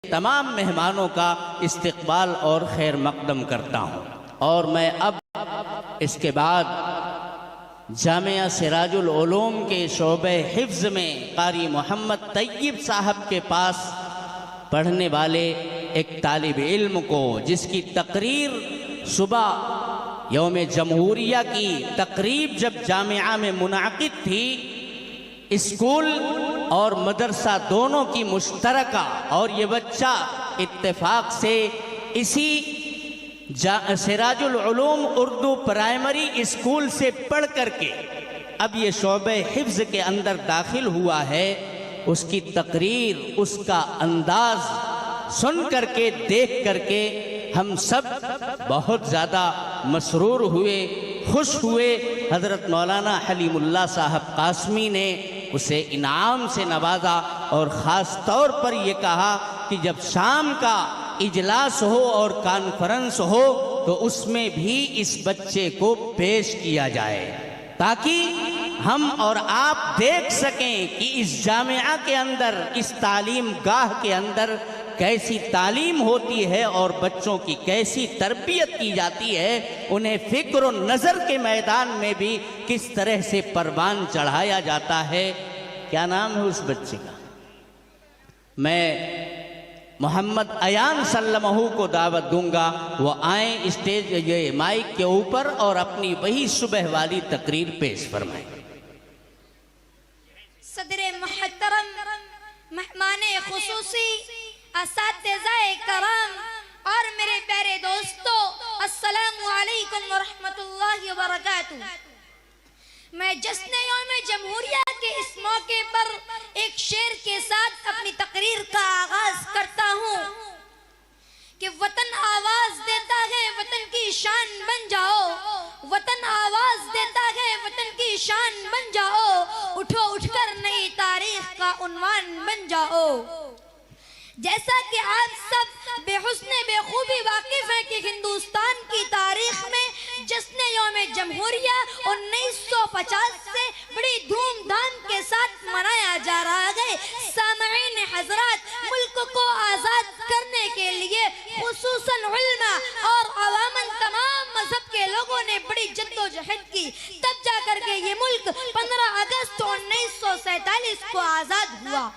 تمام مہمانوں کا استقبال اور خیر مقدم کرتا ہوں، اور میں اب اس کے بعد جامعہ سراج العلوم کے شعبہ حفظ میں قاری محمد طیب صاحب کے پاس پڑھنے والے ایک طالب علم کو، جس کی تقریر صبح یوم جمہوریہ کی تقریب جب جامعہ میں منعقد تھی، اسکول اور مدرسہ دونوں کی مشترکہ، اور یہ بچہ اتفاق سے اسی سراج العلوم اردو پرائمری اسکول سے پڑھ کر کے اب یہ شعبہ حفظ کے اندر داخل ہوا ہے، اس کی تقریر، اس کا انداز سن کر کے، دیکھ کر کے ہم سب بہت زیادہ مسرور ہوئے، خوش ہوئے۔ حضرت مولانا حلیم اللہ صاحب قاسمی نے اسے انعام سے نوازا، اور خاص طور پر یہ کہا کہ جب شام کا اجلاس ہو اور کانفرنس ہو تو اس میں بھی اس بچے کو پیش کیا جائے، تاکہ ہم اور آپ دیکھ سکیں کہ اس جامعہ کے اندر، اس تعلیم گاہ کے اندر کیسی تعلیم ہوتی ہے اور بچوں کی کیسی تربیت کی جاتی ہے، انہیں فکر و نظر کے میدان میں بھی کس طرح سے پروان چڑھایا جاتا ہے۔ کیا نام ہے اس بچے کا؟ میں محمد ایان سلمہ کو دعوت دوں گا، وہ آئیں اسٹیج یہ مائک کے اوپر اور اپنی وہی صبح والی تقریر پیش فرمائیں۔ صدر محترم، مہمان خصوصی، اساتذہ کرام اور میرے پیارے دوستو، السلام علیکم ورحمۃ اللہ وبرکاتہ۔ میں جشن یوم جمہوریہ کے اس موقع پر ایک شعر کے ساتھ اپنی تقریر کا آغاز کرتا ہوں کہ وطن آواز دیتا ہے، وطن کی شان بن جاؤ، وطن آواز دیتا ہے، وطن کی شان بن جاؤ، اٹھو اٹھ کر نئی تاریخ کا عنوان بن جاؤ۔ جیسا کہ آپ سب بے حسن بے خوبی واقف ہیں کہ ہندوستان کی تاریخ میں جشن یوم جمہوریہ 1950 سے بڑی دھوم دھام کے ساتھ منایا جا رہا ہے۔ سامعین حضرات، ملک کو آزاد کرنے کے لیے خصوصاً علماء اور عواماً تمام مذہب کے لوگوں نے بڑی جد و جہد کی، تب جا کر کے یہ ملک 15 اگست 1947 کو آزاد ہوا۔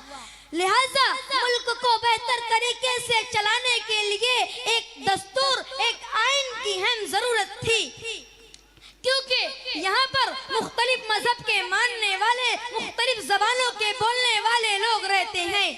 لہٰذا ملک کو بہتر طریقے سے چلانے کے لیے ایک دستور، ایک آئین کی ہم ضرورت تھی، کیونکہ یہاں پر مختلف مذہب کے ماننے والے، مختلف زبانوں کے بولنے والے لوگ رہتے ہیں۔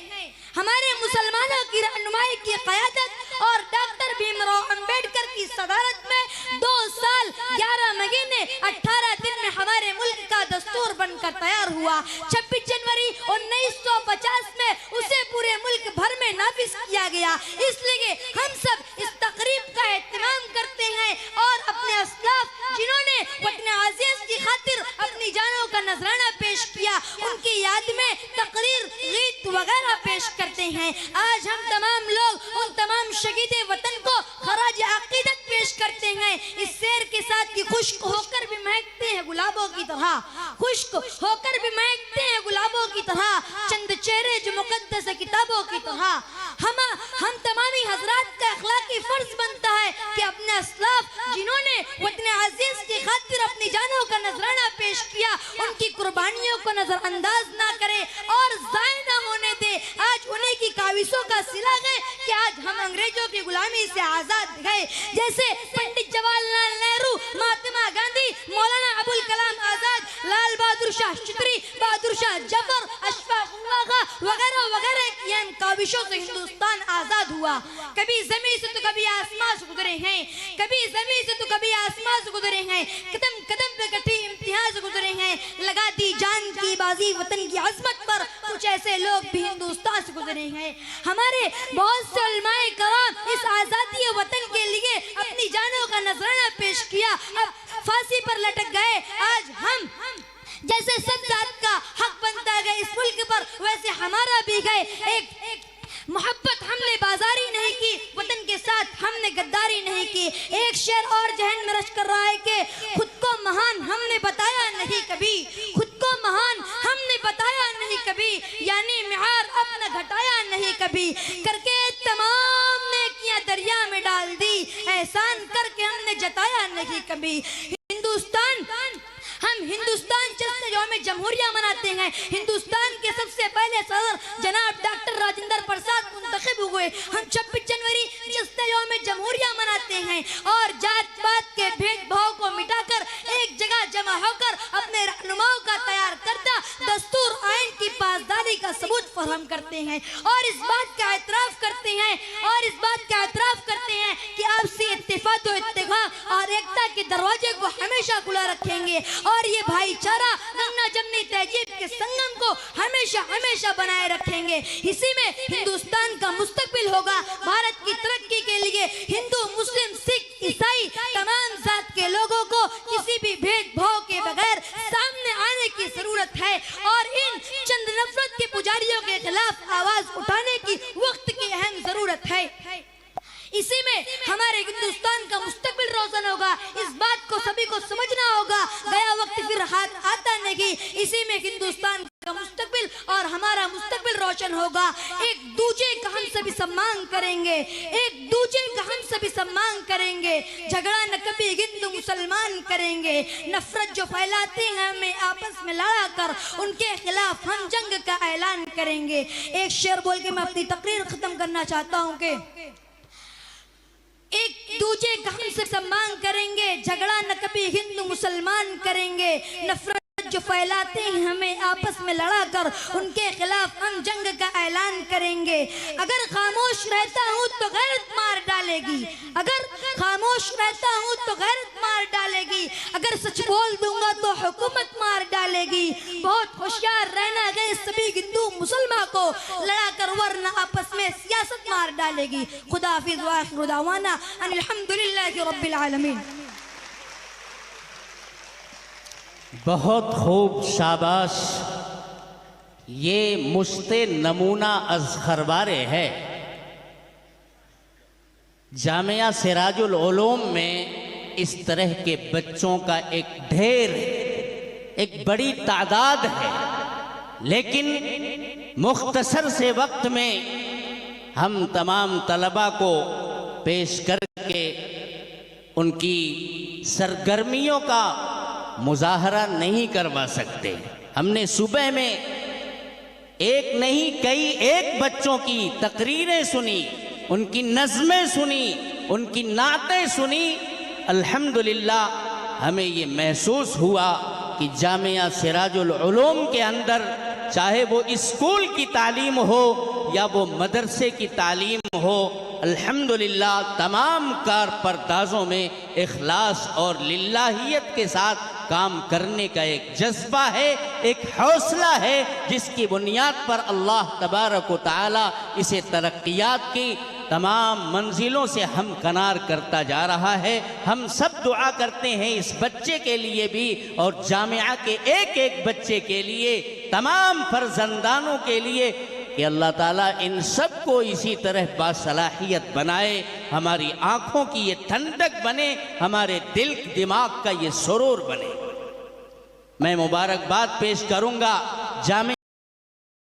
ہمارے مسلمانوں کی رہنمائی کی قیادت اور ڈاکٹر بھیم راؤ امبیڈکر کی صدارت میں 2 سال 11 مہینے 18 دن میں ہمارے ملک کا دستور بن کر تیار ہوا۔ 26 جنوری 1950 میں اسے پورے ملک بھر میں نافذ کیا گیا۔ اس لیے ہم سب اس تقریب کا اہتمام کرتے ہیں اور اپنے اسلاف جنہوں نے وطن عزیز کی خاطر اپنی جانوں کا نذرانہ پیش کیا، ان کی یاد میں تقریر، گیت وغیرہ پیش کرتے ہیں۔ آج ہم تمام لوگ ان تمام شہید وطن کو خراج عقیدت پیش کرتے ہیں۔ اس شعر کے ساتھ خشک ہو کر بھی مہکتے ہیں گلابوں کی طرح، خشک ہو کر بھی مہکتے ہیں گلابوں کی طرح، چند چہرے جو مقدس کتابوں کی طرح۔ ہم تمامی حضرات کا اخلاقی فرض بنتا ہے کہ اپنے اسلاف جنہوں نے وطن عزیز کی خاطر اپنی جانوں کا نذرانہ پیش کیا، ان کی قربانیوں کو نظر انداز نہ کرے اور ضائع نہ ہونے دے۔ آج انہیں کی کاوشوں کا صلہ ہے کہ آج ہم انگریزوں کی غلامی سے آزاد گئے۔ جیسے پنڈت جواہر لال نہرو، مہاتما گاندھی، مولانا ابوالکلام آزاد، لال بہادر شاستری، بہادر شاہ ظفر، اشفاق اللہ خان وغیرہ وغیرہ کی ان کاوشوں سے ہندوستان آزاد ہوا۔ کبھی زمین سے تو کبھی آسمان سے گزرے ہیں، کبھی زمین سے تو کبھی آسمان سے گزرے ہیں، قدم قدم پہ کٹھی امتحان سے گزرے ہیں، لگا دی جان کی بازی وطن کی عظمت پر، کچھ ایسے لوگ بھی ہندوستان سے گزرے ہیں۔ ہمارے بہت سے علماء کرام اس آزادی وطن کے لیے اپنی جانوں کا نذرانہ پیش کیا، اب پھانسی پر لٹک گئے۔ آج ہم جیسے سب ذات کا حق بنتا ہے اس ملک پر، ویسے ہمارا بھی ہے۔ ایک محبت ہم نے بازاری نہیں کی، وطن کے ساتھ ہم نے غداری نہیں کی۔ ایک شعر اور ذہن میں رچ کر رہا ہے کہ خود کو مہان ہم نے بتایا نہیں کبھی، خود کو مہان ہم نے بتایا نہیں کبھی، یعنی معیار اپنا گھٹایا نہیں کبھی، کر کے دریا میں ڈال دی، احسان کر کے ہم نے جتایا نہیں کبھی۔ ہم ہندوستان جلسے یوم جمہوریہ مناتے ہیں، ہندوستان کے سب سے پہلے صدر جناب ڈاکٹر راجندر پرساد منتخب ہوئے۔ ہم 26 جنوری جلسے یوم جمہوریہ مناتے ہیں اور جات پات کے بھید بھاؤ کو مٹا کر ایک جگہ جمع ہو کر اپنے رہنماؤں کا تیار کردہ دستور آئین کی پاسداری کا ثبوت فراہم کرتے ہیں اور اس بات کا اعتراف کرتے ہیں کہ آپسی اتفاق و اتفاق اور ایکتا کے دروازے کو ہمیشہ کھلا رکھیں گے اور یہ بھائی چارہ گنگنا جمنی تہذیب کے سنگم کو ہمیشہ بنائے رکھیں گے۔ اسی میں ہندوستان کا مستقبل ہوگا۔ بھارت کی ترقی کے لیے ہندو، مسلم، سکھ، عیسائی تمام ذات کے لوگوں کو کسی بھی بھید بھاؤ کے بغیر سامنے آنے کی ضرورت ہے اور ان چند نفرت کے پجاریوں کے خلاف آواز اٹھانے کی وقت کی اہم ضرورت ہے۔ اسی میں ہمارے ہندوستان کا مستقبل روشن ہوگا، اس بات کو سبھی کو سمجھنا ہوگا، گیا وقت پھر ہاتھ آتا نہیں۔ اسی میں ہندوستان کا مستقبل اور ہمارا مستقبل روشن ہوگا۔ ایک دوسرے کا ہم سبھی سمان کریں گے، جھگڑا نہ کبھی ہندو مسلمان کریں گے، نفرت جو پھیلاتے ہیں ہمیں آپس میں لڑا کر ان کے خلاف ہم جنگ کا اعلان کریں گے۔ ایک شعر بول کے میں اپنی تقریر ختم کرنا چاہتا ہوں کہ ایک دوسرے کا ہم سے سمان کریں گے، جھگڑا نہ کبھی ہندو مسلمان کریں گے، نفرت جو پھیلاتے ہیں ہمیں آپس میں لڑا کر ان کے خلاف ہم جنگ کا اعلان کریں گے۔ اگر خاموش رہتا ہوں تو غیرت مار ڈالے گی، اگر سچ بول دوں گا تو حکومت مار ڈالے گی۔ بہت ہوشیار رہنا ہے سبھی ہندو مسلمان کو لڑا کر ورنہ آپس میں سیاست مار ڈالے گی۔ خدا حافظ وآخر دعوانا ان الحمدللہ رب العالمین۔ بہت خوب، شاباش۔ یہ مشت نمونہ از خروارے ہے۔ جامعہ سراج العلوم میں اس طرح کے بچوں کا ایک ڈھیر ہے، ایک بڑی تعداد ہے، لیکن مختصر سے وقت میں ہم تمام طلباء کو پیش کر کے ان کی سرگرمیوں کا مظاہرہ نہیں کروا سکتے۔ ہم نے صبح میں ایک نہیں کئی ایک بچوں کی تقریریں سنی، ان کی نظمیں سنی، ان کی نعتیں سنی۔ الحمدللہ ہمیں یہ محسوس ہوا کہ جامعہ سراج العلوم کے اندر چاہے وہ اسکول کی تعلیم ہو یا وہ مدرسے کی تعلیم ہو، الحمدللہ تمام کارپردازوں میں اخلاص اور للہیت کے ساتھ کام کرنے کا ایک جذبہ ہے، ایک حوصلہ ہے، جس کی بنیاد پر اللہ تبارک و تعالی اسے ترقیات کی تمام منزلوں سے ہمکنار کرتا جا رہا ہے۔ ہم سب دعا کرتے ہیں اس بچے کے لیے بھی اور جامعہ کے ایک ایک بچے کے لیے، تمام فرزندانوں کے لیے کہ اللہ تعالیٰ ان سب کو اسی طرح باصلاحیت بنائے، ہماری آنکھوں کی یہ ٹھنڈک بنے، ہمارے دل دماغ کا یہ سرور بنے۔ میں مبارکباد پیش کروں گا جامعہ